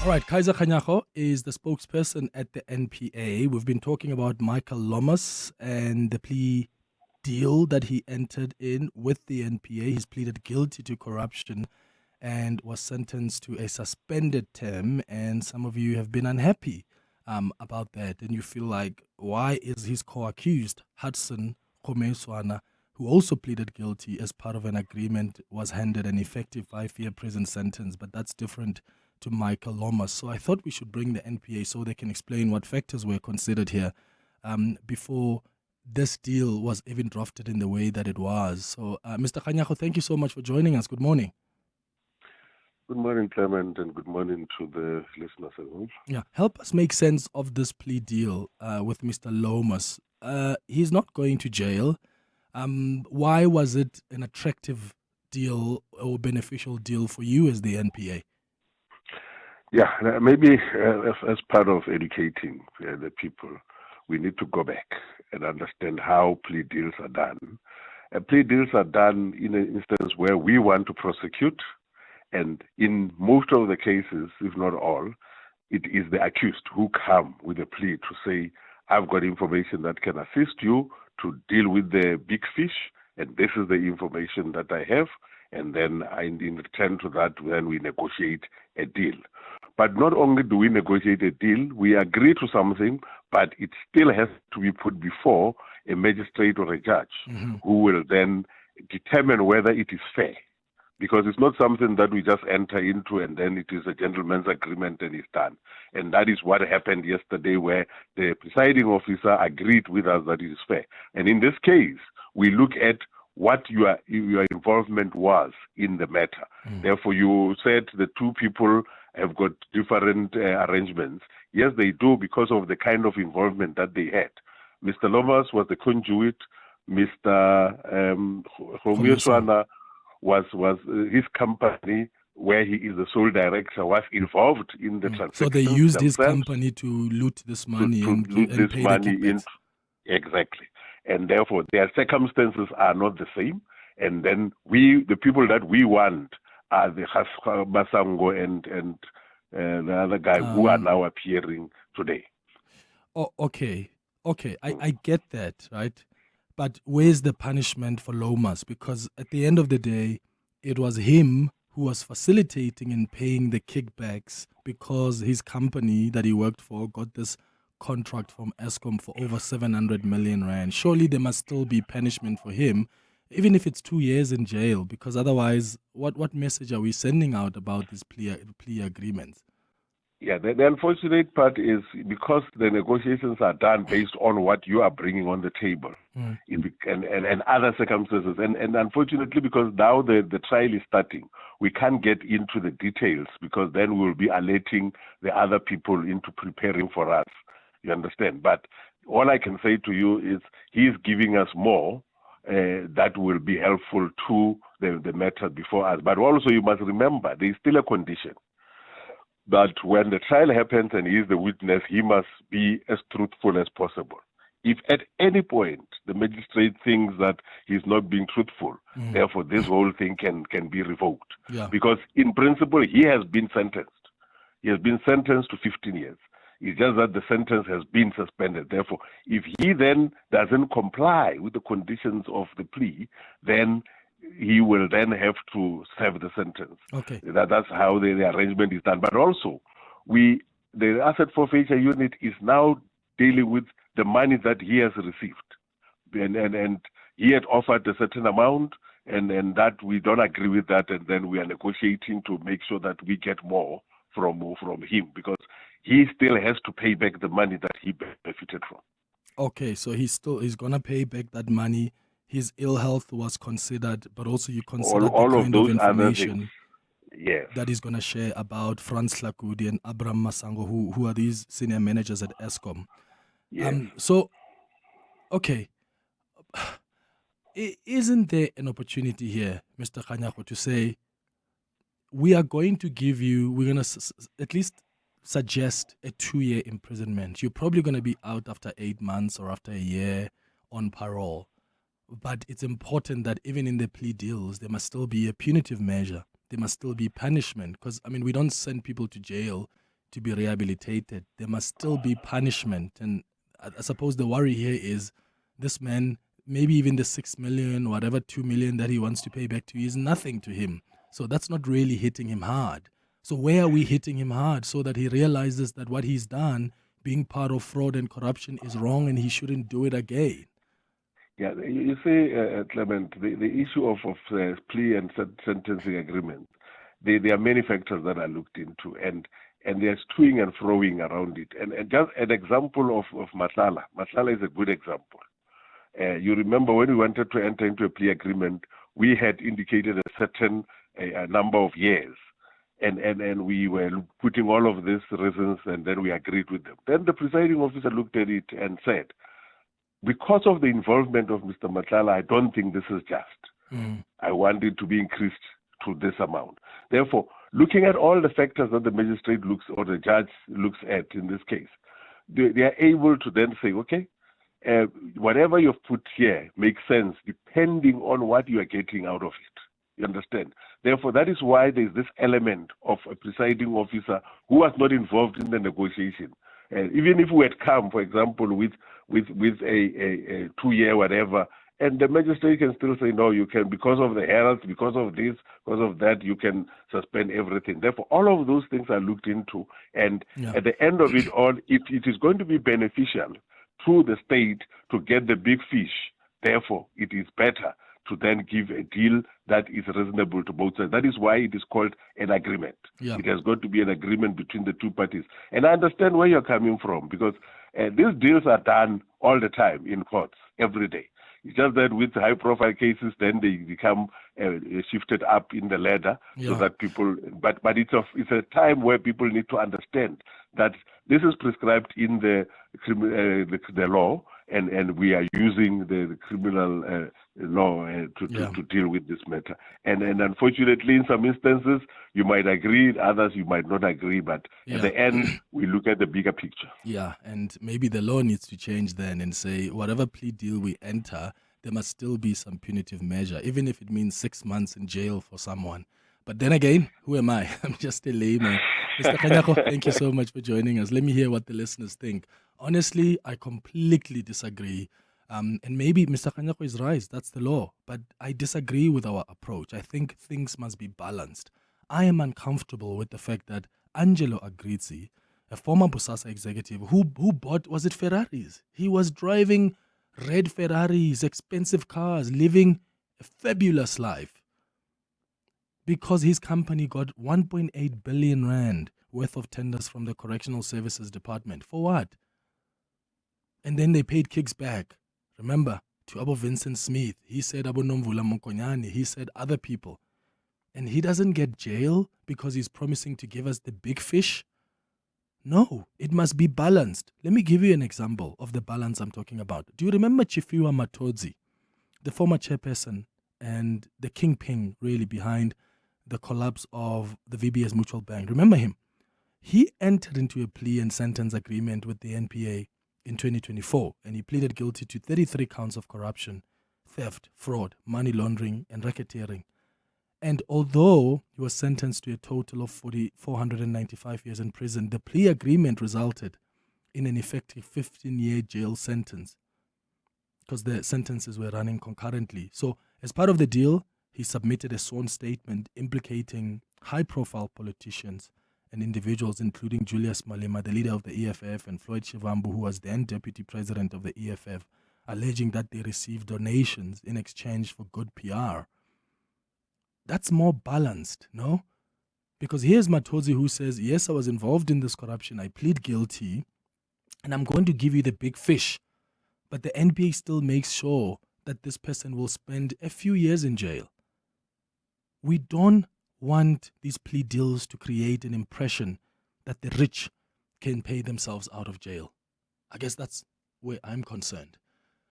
All right, Kaizer Kganyago is the spokesperson at the NPA. We've been talking about Michael Lomas and the plea deal that he entered in with the NPA. He's pleaded guilty to corruption and was sentenced to a suspended term. And some of you have been unhappy about that. And you feel like, why is his co-accused, Hudson Khomeswana, who also pleaded guilty as part of an agreement, was handed an effective 5-year prison sentence? But that's different to Michael Lomas. So I thought we should bring the NPA so they can explain what factors were considered here before this deal was even drafted in the way that it was. So, Mr. Kganyago, thank you so much for joining us. Good morning. Good morning, Clement, and good morning to the listeners at home. Yeah, help us make sense of this plea deal with Mr. Lomas. He's not going to jail. Why was it an attractive deal or beneficial deal for you as the NPA? Yeah, maybe as part of educating the people, we need to go back and understand how plea deals are done. Plea deals are done in an instance where we want to prosecute, and in most of the cases, if not all, it is the accused who come with a plea to say, I've got information that can assist you to deal with the big fish, and this is the information that I have, and then in return to that, then we negotiate a deal. But not only do we negotiate a deal, we agree to something, but it still has to be put before a magistrate or a judge who will then determine whether it is fair. Because it's not something that we just enter into and then it is a gentleman's agreement and it's done. And that is what happened yesterday, where the presiding officer agreed with us that it is fair. And in this case, we look at what your involvement was in the matter. Therefore, you said the two people have got different arrangements. Yes, they do, because of the kind of involvement that they had. Mr. Lomas was the conduit. Mr. Khomeswana was his company, where he is the sole director, was involved in the transaction. So they used his company to loot this money and pay the kickbacks. Exactly. And therefore, their circumstances are not the same. And then the people that we want are the Masango and the other guy who are now appearing today. Oh, okay. I get that, right? But where's the punishment for Lomas? Because at the end of the day, it was him who was facilitating and paying the kickbacks because his company that he worked for got this contract from Eskom for over 700 million rand. Surely there must still be punishment for him, even if it's 2 years in jail, because otherwise, what message are we sending out about these plea agreements? Yeah, the unfortunate part is because the negotiations are done based on what you are bringing on the table and other circumstances. And unfortunately, because now the trial is starting, we can't get into the details because then we'll be alerting the other people into preparing for us. You understand? But all I can say to you is he's giving us more that will be helpful to the matter before us. But also you must remember, there is still a condition. But when the trial happens and he is the witness, he must be as truthful as possible. If at any point the magistrate thinks that he's not being truthful, therefore this whole thing can be revoked. Yeah. Because in principle, he has been sentenced. He has been sentenced to 15 years. It's just that the sentence has been suspended. Therefore, if he then doesn't comply with the conditions of the plea, then he will then have to serve the sentence. Okay. That's how the arrangement is done. But also, the asset forfeiture unit is now dealing with the money that he has received. And he had offered a certain amount, and that we don't agree with that, and then we are negotiating to make sure that we get more from him, because he still has to pay back the money that he benefited from. Okay, so he's going to pay back that money. His ill health was considered, but also you considered all the of kind those of other information yes, that he's going to share about Franz Lakudi and Abraham Masango, who are these senior managers at Eskom. Yes. So, okay, isn't there an opportunity here, Mr. Kganyago, to say, we are going to give you, we're going to at least suggest a 2-year imprisonment. You're probably going to be out after 8 months or after a year on parole. But it's important that even in the plea deals, there must still be a punitive measure. There must still be punishment. Because, I mean, we don't send people to jail to be rehabilitated. There must still be punishment. And I suppose the worry here is this man, maybe even the 6 million, whatever 2 million that he wants to pay back to you is nothing to him. So that's not really hitting him hard. So where are we hitting him hard so that he realizes that what he's done, being part of fraud and corruption, is wrong and he shouldn't do it again? Yeah, you see, Clement, the issue of plea and sentencing agreement, there are many factors that are looked into, and there's toing and froing around it. And just an example of Matlala. Matlala is a good example. You remember when we wanted to enter into a plea agreement, we had indicated a certain a number of years. And we were putting all of these reasons, and then we agreed with them. Then the presiding officer looked at it and said, because of the involvement of Mr. Matlala, I don't think this is just. I want it to be increased to this amount. Therefore, looking at all the factors that the magistrate looks or the judge looks at in this case, they are able to then say, okay, whatever you've put here makes sense depending on what you are getting out of it. You understand? Therefore, that is why there's this element of a presiding officer who was not involved in the negotiation. Even if we had come, for example, with a 2-year whatever, and the magistrate can still say, no, you can, because of the errors, because of this, because of that, you can suspend everything. Therefore, all of those things are looked into, and at the end of it all, if it is going to be beneficial to the state to get the big fish, therefore, it is better to then give a deal that is reasonable to both sides. That is why it is called an agreement. Yeah. It has got to be an agreement between the two parties. And I understand where you're coming from, because these deals are done all the time in courts, every day. It's just that with high-profile cases, then they become shifted up in the ladder so that people. But it's a time where people need to understand that this is prescribed in the law, and we are using the criminal law to deal with this matter. And unfortunately, in some instances, you might agree, in others you might not agree, but at the end, we look at the bigger picture. Yeah, and maybe the law needs to change then and say whatever plea deal we enter, there must still be some punitive measure, even if it means 6 months in jail for someone. But then again, who am I? I'm just a layman. Mr. Kganyago, thank you so much for joining us. Let me hear what the listeners think. Honestly, I completely disagree. And maybe Mr. Kganyago is right, that's the law. But I disagree with our approach. I think things must be balanced. I am uncomfortable with the fact that Angelo Agrizzi, a former Bosasa executive who bought, was it Ferraris? He was driving red Ferraris, expensive cars, living a fabulous life, because his company got 1.8 billion rand worth of tenders from the Correctional Services Department. For what? And then they paid kicks back. Remember, to Abu Vincent Smith, he said Abu Nomvula Mokonyane, he said other people. And he doesn't get jail because he's promising to give us the big fish? No, it must be balanced. Let me give you an example of the balance I'm talking about. Do you remember Chifiwa Matodzi, the former chairperson and the kingpin really behind the collapse of the VBS Mutual Bank? Remember him? He entered into a plea and sentence agreement with the NPA in 2024, and he pleaded guilty to 33 counts of corruption, theft, fraud, money laundering, and racketeering. And although he was sentenced to a total of 495 years in prison, the plea agreement resulted in an effective 15-year jail sentence because the sentences were running concurrently. So as part of the deal, he submitted a sworn statement implicating high-profile politicians and individuals, including Julius Malema, the leader of the EFF, and Floyd Shivambu, who was then deputy president of the EFF, alleging that they received donations in exchange for good PR. That's more balanced, no? Because here's Matodzi who says, yes, I was involved in this corruption, I plead guilty, and I'm going to give you the big fish. But the NPA still makes sure that this person will spend a few years in jail. We don't want these plea deals to create an impression that the rich can pay themselves out of jail. I guess that's where I'm concerned.